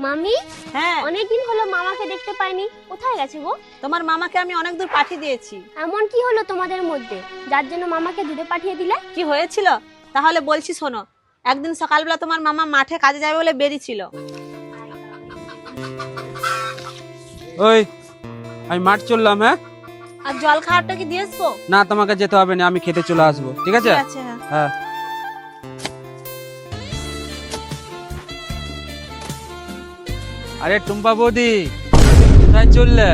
মামি, হ্যাঁ, অনেকদিন হলো মামাকে দেখতে পাইনি, কোথায় গেছে গো? তোমার মামাকে আমি অনেক দূর পাঠিয়ে দিয়েছি। এমন কি হলো তোমাদের মধ্যে যার জন্য মামাকে দূরে পাঠিয়ে দিলে? কি হয়েছিল তাহলে বলছি শোনো। একদিন সকালবেলা তোমার মামা মাঠে কাজে যাবে বলে বেরিয়েছিল। ওই আমি মাঠ চললাম। হ্যাঁ, আর জল খাওয়ারটা কি দিয়ে আসবো? না তোমাকে যেতে হবে না, আমি খেতে চলে আসবো। ঠিক আছে? ঠিক আছে, হ্যাঁ। হ্যাঁ। আরে টুম্পা বৌদি, কোথায় চললে?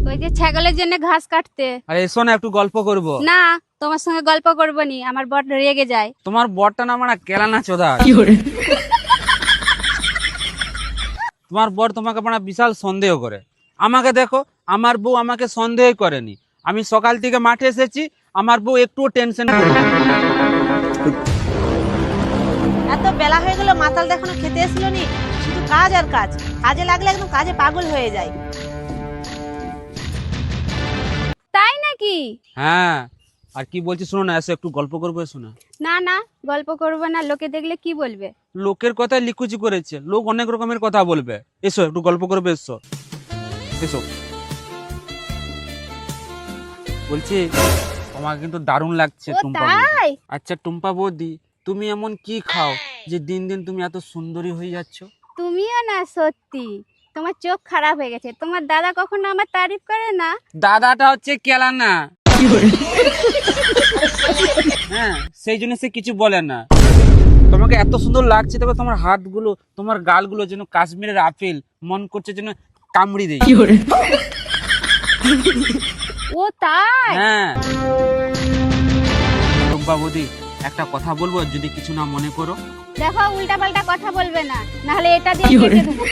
ওই যে ছাগলের জন্য ঘাস কাটতে। আরে এসো না, একটু গল্প করব। না, তোমার সঙ্গে গল্প করবো নি, আমার বর রেগে যায়। তোমার বরটা না মানে কেলানা চোদা। তোমার বর তোমাকে মানে বিশাল সন্দেহ করে। আমাকে দেখো, আমার বউ আমাকে সন্দেহ করেনি। আমি সকাল থেকে মাঠে এসেছি, আমার বউ একটুও টেনশন করেনি। এত বেলা হয়ে গেল, মাতাল দেখানো খেতে এসলো নি। শুধু কাজ আর কাজ, কাজে লাগলে একদম কাজে পাগল হয়ে যায়। তাই নাকি? হ্যাঁ, আর কি বলছি শোনো না, এসো একটু গল্প করবো, এসো না। না না, গল্প করবো না, লোকে দেখলে কি বলবে? লোকের কথা লিকুচি করেছে, লোক অনেক রকমের কথা বলবে। এসো একটু গল্প করবে, এসো এসো। বলছি তোমাকে কিন্তু দারুণ লাগছে ও টুম্পা বৌদি। তাই? আচ্ছা টুম্পা বৌদি, তুমি এমন কি খাও যে দিন দিন তুমি এত সুন্দরী হয়ে যাচ্ছ? তুমিও না, সত্যি তোমার চোখ খারাপ হয়ে গেছে। তোমার দাদা কখনো আমার তারিফ করে না। দাদাটা হচ্ছে কেলানা। হ্যাঁ, সেই জন্য সে কিছু বলে না। তোমাকে এত সুন্দর লাগছে, তবে তোমার হাতগুলো, তোমার গালগুলো যেন কাশ্মীরের আপেল, মন করছে যেন কামড়ি দেয়। ও তাই? হ্যাঁ। টুম্পা বৌদি, একটা কথা বলবো, যদি কিছু না মনে করো। দেখো, উল্টা পাল্টা কথা বলবে না, নাহলে এটা দিয়ে কেটে দেবো।